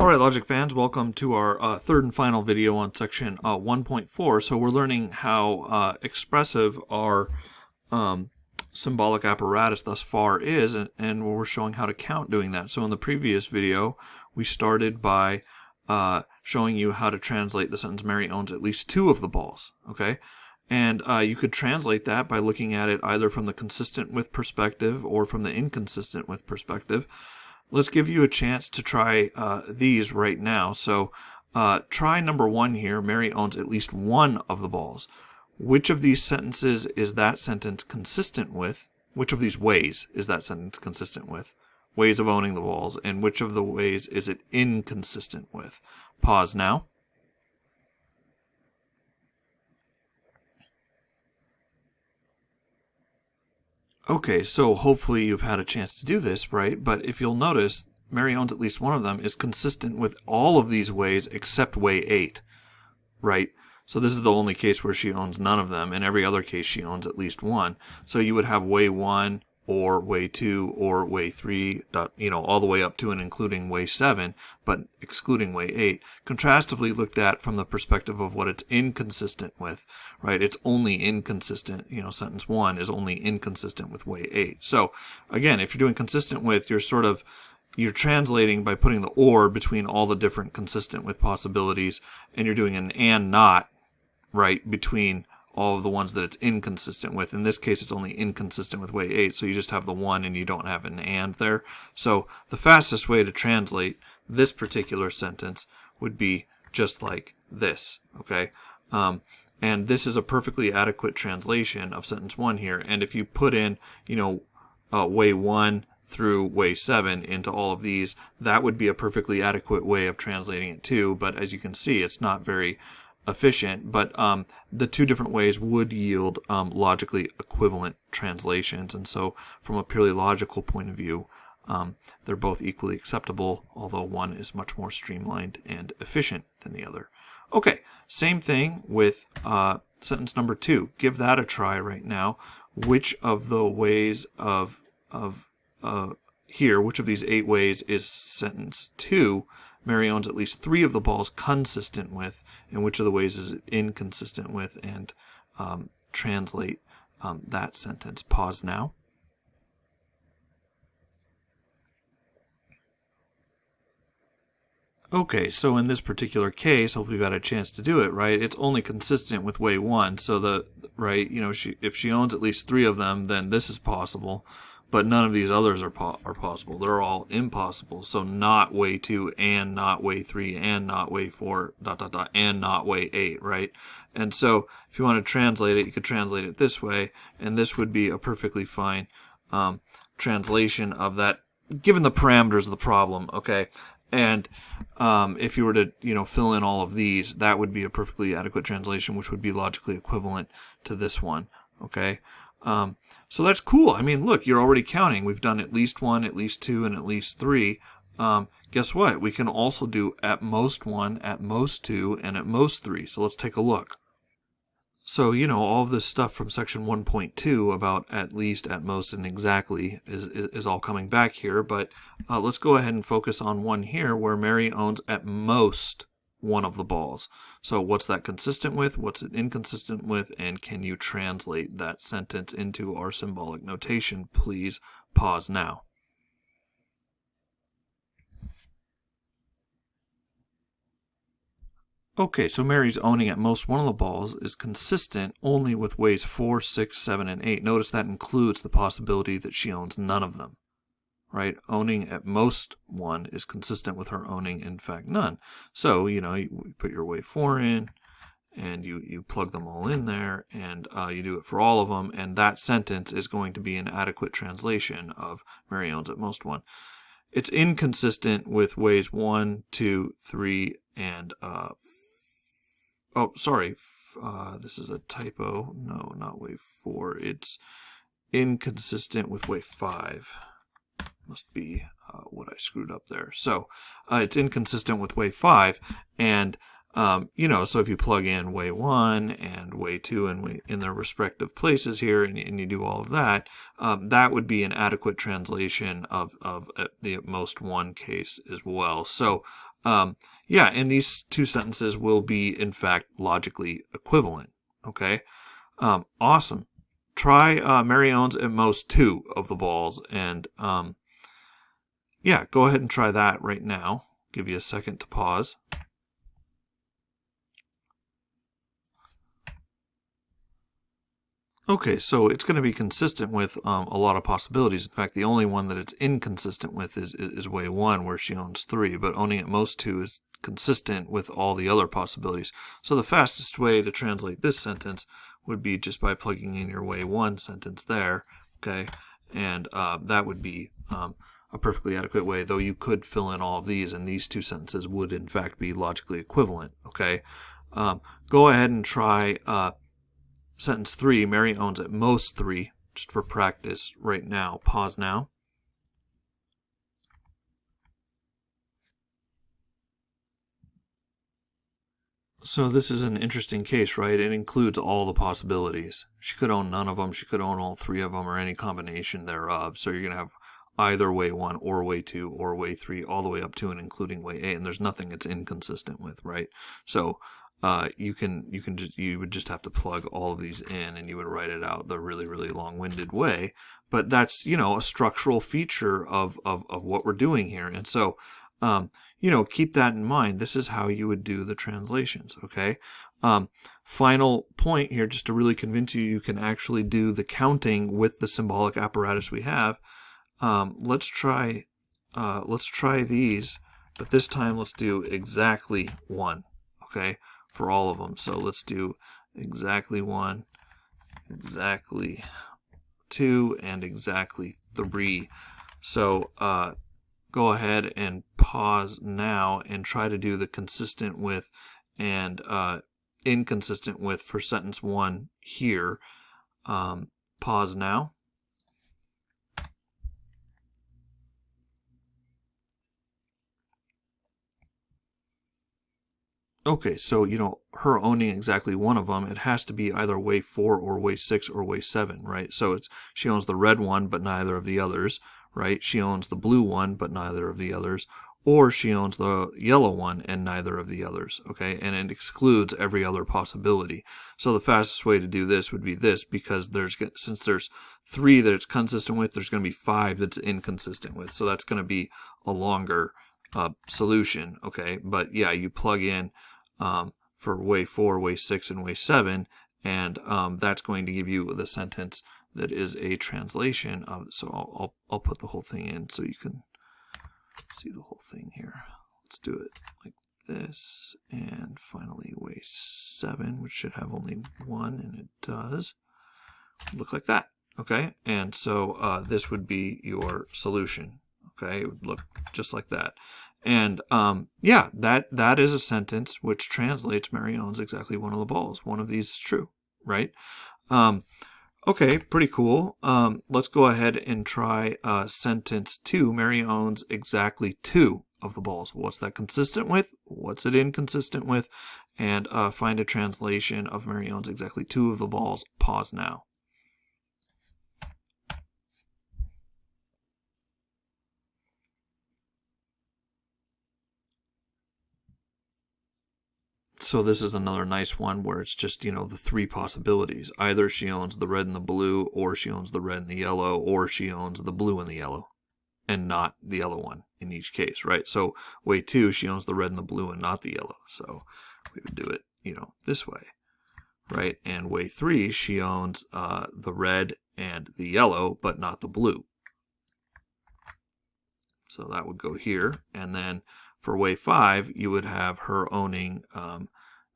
Alright, Logic fans, welcome to our third and final video on section 1.4. So we're learning how expressive our symbolic apparatus thus far is, and we're showing how to count doing that. So in the previous video, we started by showing you how to translate the sentence, Mary owns at least 2 of the balls, okay? And you could translate that by looking at it either from the consistent with perspective or from the inconsistent with perspective. Let's give you a chance to try these right now. So try number 1 here. Mary owns at least 1 of the balls. Which of these sentences is that sentence consistent with? Which of these ways is that sentence consistent with? Ways of owning the balls. And which of the ways is it inconsistent with? Pause now. Okay, so hopefully you've had a chance to do this, right? But if you'll notice, Mary owns at least 1 of them is consistent with all of these ways except way 8, right? So this is the only case where she owns none of them. In every other case, she owns at least 1. So you would have way 1 or way 2 or way 3, all the way up to and including way 7, but excluding way 8. Contrastively looked at from the perspective of what it's inconsistent with, right? It's only inconsistent, sentence 1 is only inconsistent with way 8. So again, if you're doing consistent with, you're translating by putting the or between all the different consistent with possibilities, and you're doing an and not, right, between all of the ones that it's inconsistent with. In this case, it's only inconsistent with way 8, so you just have the 1 and you don't have an and there. So the fastest way to translate this particular sentence would be just like this, okay? And this is a perfectly adequate translation of sentence 1 here. And if you put in, way 1 through way 7 into all of these, that would be a perfectly adequate way of translating it too. But as you can see, it's not very efficient, but the 2 different ways would yield logically equivalent translations, and so from a purely logical point of view, they're both equally acceptable, although one is much more streamlined and efficient than the other. Okay, same thing with sentence number 2. Give that a try right now. Which of the ways of here, which of these 8 ways is sentence 2? Mary owns at least 3 of the balls consistent with, and which of the ways is it inconsistent with, and translate that sentence. Pause now. Okay, so in this particular case, hopefully you've had a chance to do it, right? It's only consistent with way 1, so if she owns at least 3 of them, then this is possible. But none of these others are possible. They're all impossible. So not way 2 and not way 3 and not way 4, ... and not way 8, right? And so if you want to translate it, you could translate it this way, and this would be a perfectly fine translation of that, given the parameters of the problem, okay? And if you were to, fill in all of these, that would be a perfectly adequate translation, which would be logically equivalent to this one, okay? So that's cool. I mean, look, you're already counting. We've done at least 1, at least 2, and at least 3. Guess what? We can also do at most 1, at most 2, and at most 3. So let's take a look. So, all of this stuff from section 1.2 about at least, at most, and exactly is all coming back here. But let's go ahead and focus on one here where Mary owns at most 1 of the balls. So what's that consistent with? What's it inconsistent with? And can you translate that sentence into our symbolic notation? Please pause now. Okay, so Mary's owning at most 1 of the balls is consistent only with ways 4, 6, 7, and 8. Notice that includes the possibility that she owns none of them. Right? Owning at most 1 is consistent with her owning, in fact, none. So, you put your way 4 in, and you plug them all in there, and you do it for all of them, and that sentence is going to be an adequate translation of Mary owns at most 1. It's inconsistent with ways 1, 2, 3, and this is a typo. No, not way 4. It's inconsistent with way 5. Must be what I screwed up there. So it's inconsistent with way 5, and You know, so if you plug in way 1 and way 2 in their respective places here, and you do all of that, that would be an adequate translation of the at most one case as well. So, yeah, and these two sentences will be, in fact, logically equivalent. Okay, awesome. Try Mary owns at most 2 of the balls, and yeah, go ahead and try that right now. Give you a second to pause. Okay, so it's going to be consistent with a lot of possibilities. In fact, the only one that it's inconsistent with is way 1, where she owns 3, but owning at most 2 is consistent with all the other possibilities. So the fastest way to translate this sentence would be just by plugging in your way 1 sentence there, okay? And that would be a perfectly adequate way, though you could fill in all of these, and these two sentences would, in fact, be logically equivalent, okay? Go ahead and try sentence 3, Mary owns at most 3, just for practice right now. Pause now. So this is an interesting case, right? It includes all the possibilities. She could own none of them. She could own all 3 of them, or any combination thereof. So you're going to have either way 1 or way 2 or way 3 all the way up to and including way 8, and there's nothing it's inconsistent with, right? So you would just have to plug all of these in, and you would write it out the really, really long-winded way. But that's, you know, a structural feature of what we're doing here. And so, you know, keep that in mind. This is how you would do the translations, okay? Final point here, just to really convince you can actually do the counting with the symbolic apparatus we have. Let's try these, but this time let's do exactly 1, okay? For all of them. So let's do exactly 1, exactly 2, and exactly 3. So go ahead and pause now and try to do the consistent with and inconsistent with for sentence 1 here. Pause now. Okay, so, you know, her owning exactly 1 of them, it has to be either way 4 or way 6 or way 7, right? So she owns the red one, but neither of the others, right? She owns the blue one, but neither of the others. Or she owns the yellow one and neither of the others, okay? And it excludes every other possibility. So the fastest way to do this would be this, because since there's 3 that it's consistent with, there's going to be 5 that's inconsistent with. So that's going to be a longer solution, okay? But yeah, you plug in for way 4, way 6, and way 7, and that's going to give you the sentence that is a translation of. So I'll put the whole thing in so you can see the whole thing here. Let's do it like this, and finally way 7, which should have only 1, and it does look like that. Okay, and so this would be your solution. Okay, it would look just like that. And yeah, that is a sentence which translates Mary owns exactly 1 of the balls. One of these is true, right? Okay, pretty cool. Let's go ahead and try sentence 2. Mary owns exactly 2 of the balls. What's that consistent with? What's it inconsistent with? And find a translation of Mary owns exactly 2 of the balls. Pause now. So this is another nice one where it's just, you know, the 3 possibilities. Either she owns the red and the blue, or she owns the red and the yellow, or she owns the blue and the yellow, and not the yellow one in each case, right? So way 2, she owns the red and the blue and not the yellow. So we would do it, you know, this way, right? And way 3, she owns the red and the yellow, but not the blue. So that would go here. And then for way 5, you would have her owning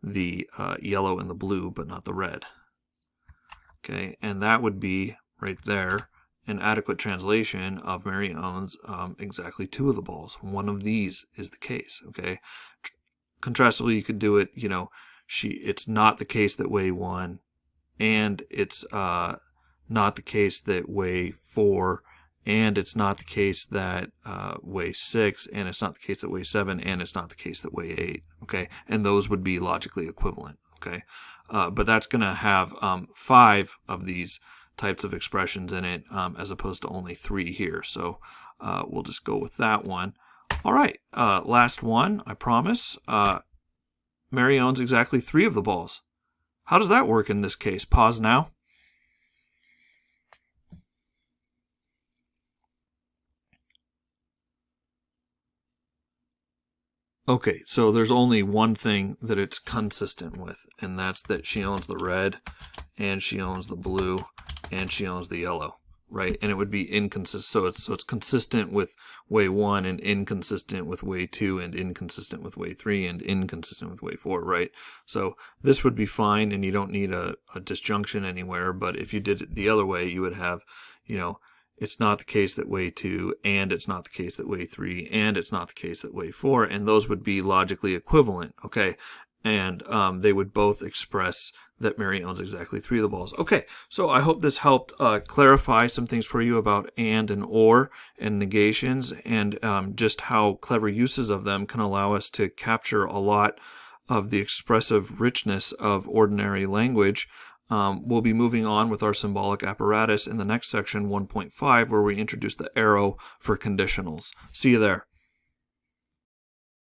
the yellow and the blue, but not the red. Okay, and that would be right there an adequate translation of Mary owns exactly 2 of the balls. One of these is the case. Okay, contrastively, you could do it. You know, it's not the case that way 1, and it's not the case that way 4 and it's not the case that weigh 6, and it's not the case that weigh 7, and it's not the case that weigh 8. Okay, and those would be logically equivalent. Okay, but that's going to have 5 of these types of expressions in it, as opposed to only 3 here. So we'll just go with that one. All right, last one, I promise. Mary owns exactly 3 of the balls. How does that work in this case? Pause now. Okay, so there's only one thing that it's consistent with, and that's that she owns the red, and she owns the blue, and she owns the yellow, right? And it would be inconsistent. So it's consistent with way 1 and inconsistent with way 2 and inconsistent with way 3 and inconsistent with way 4, right? So this would be fine, and you don't need a disjunction anywhere. But if you did it the other way, you would have, it's not the case that weigh 2, and it's not the case that weigh 3, and it's not the case that weigh 4, and those would be logically equivalent, okay? And they would both express that Mary owns exactly 3 of the balls. Okay, so I hope this helped clarify some things for you about and or and negations, and just how clever uses of them can allow us to capture a lot of the expressive richness of ordinary language. We'll be moving on with our symbolic apparatus in the next section, 1.5, where we introduce the arrow for conditionals. See you there.